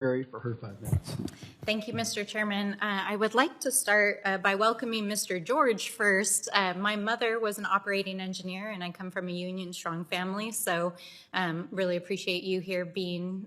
For her 5 minutes. Thank you, Mr. Chairman. I would like to start by welcoming Mr. George first. My mother was an operating engineer, and I come from a union-strong family, so really appreciate you here being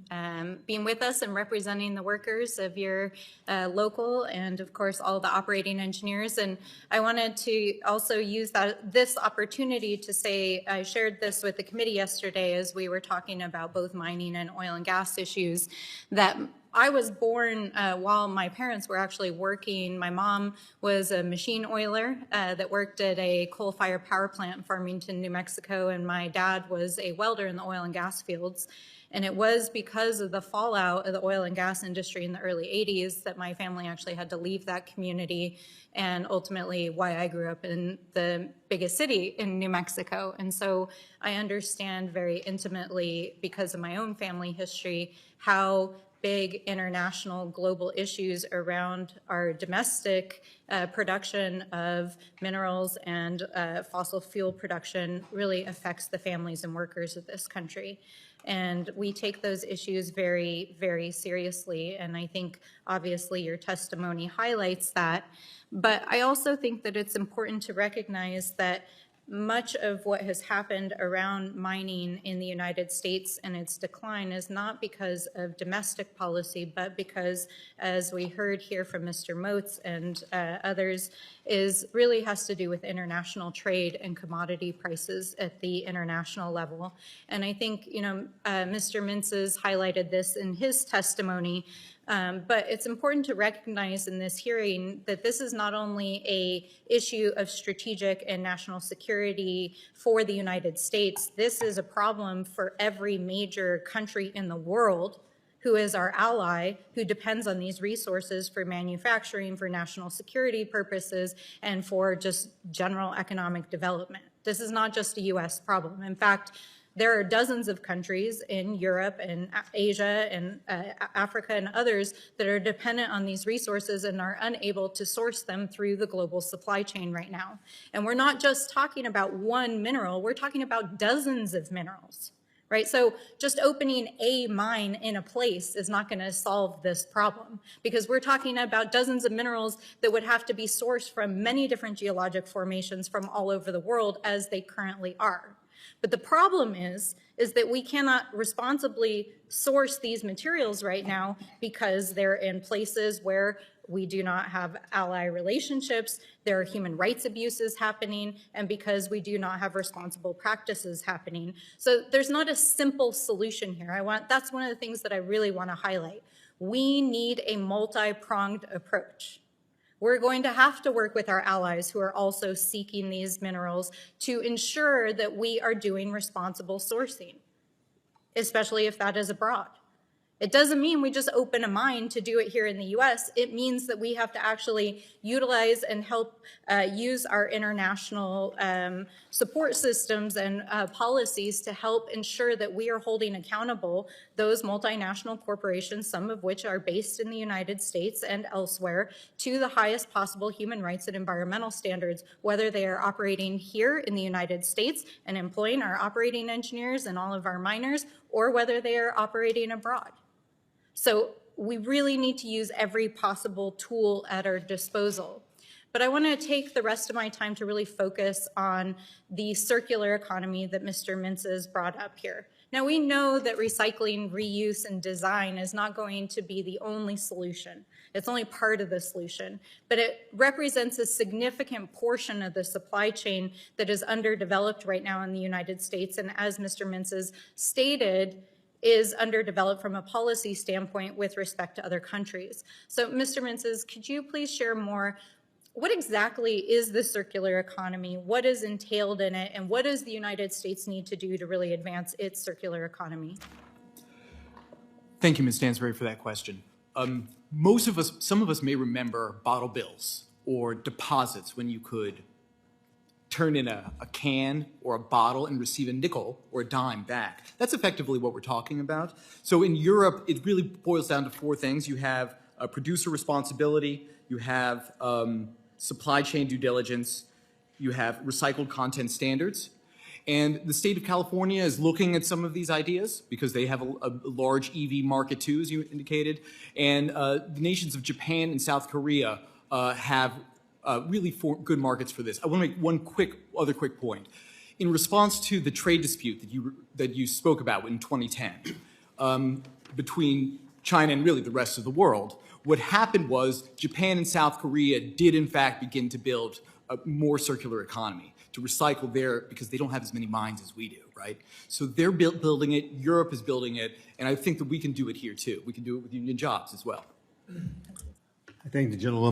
with us and representing the workers of your local and, of course, all the operating engineers. And I wanted to also use this opportunity to say I shared this with the committee yesterday as we were talking about both mining and oil and gas issues, that I was born while my parents were actually working. My mom was a machine oiler that worked at a coal-fired power plant in Farmington, New Mexico, and my dad was a welder in the oil and gas fields. And it was because of the fallout of the oil and gas industry in the early 80s that my family actually had to leave that community, and ultimately why I grew up in the biggest city in New Mexico. And so I understand very intimately, because of my own family history, how big international global issues around our domestic production of minerals and fossil fuel production really affects the families and workers of this country. And we take those issues very, very seriously. And I think obviously your testimony highlights that. But I also think that it's important to recognize that much of what has happened around mining in the United States and its decline is not because of domestic policy, but because, as we heard here from Mr. Moats and others, really has to do with international trade and commodity prices at the international level. And I think, Mr. Mintzes highlighted this in his testimony. But it's important to recognize in this hearing that this is not only an issue of strategic and national security for the United States, this is a problem for every major country in the world who is our ally, who depends on these resources for manufacturing, for national security purposes, and for just general economic development. This is not just a U.S. problem. In fact, there are dozens of countries in Europe and Asia and Africa and others that are dependent on these resources and are unable to source them through the global supply chain right now. And we're not just talking about one mineral, we're talking about dozens of minerals, right? So just opening a mine in a place is not going to solve this problem, because we're talking about dozens of minerals that would have to be sourced from many different geologic formations from all over the world, as they currently are. But the problem is that we cannot responsibly source these materials right now because they're in places where we do not have ally relationships, there are human rights abuses happening, and because we do not have responsible practices happening. So there's not a simple solution here. That's one of the things that I really want to highlight. We need a multi-pronged approach. We're going to have to work with our allies who are also seeking these minerals to ensure that we are doing responsible sourcing, especially if that is abroad. It doesn't mean we just open a mine to do it here in the U.S. It means that we have to actually utilize and help use our international support systems and policies to help ensure that we are holding accountable those multinational corporations, some of which are based in the United States and elsewhere, to the highest possible human rights and environmental standards, whether they are operating here in the United States and employing our operating engineers and all of our miners, or whether they are operating abroad. So we really need to use every possible tool at our disposal. But I want to take the rest of my time to really focus on the circular economy that Mr. Mintzes brought up here. Now, we know that recycling, reuse, and design is not going to be the only solution. It's only part of the solution, but it represents a significant portion of the supply chain that is underdeveloped right now in the United States, and as Mr. Mintzes stated, is underdeveloped from a policy standpoint with respect to other countries. So, Mr. Mintzes, could you please share more? What exactly is the circular economy? What is entailed in it? And what does the United States need to do to really advance its circular economy? Thank you, Ms. Stansbury, for that question. Some of us may remember bottle bills or deposits when you could turn in a can or a bottle and receive a nickel or a dime back. That's effectively what we're talking about. So in Europe, it really boils down to 4 things. You have producer responsibility, you have supply chain due diligence, you have recycled content standards, And the state of California is looking at some of these ideas because they have a large EV market too, as you indicated. And the nations of Japan and South Korea have really good markets for this. I want to make one other quick point. In response to the trade dispute that you spoke about in 2010 between China and really the rest of the world, what happened was Japan and South Korea did in fact begin to build a more circular economy, to recycle because they don't have as many mines as we do, right? So they're building it, Europe is building it, and I think that we can do it here too. We can do it with union jobs as well. I thank the gentleman.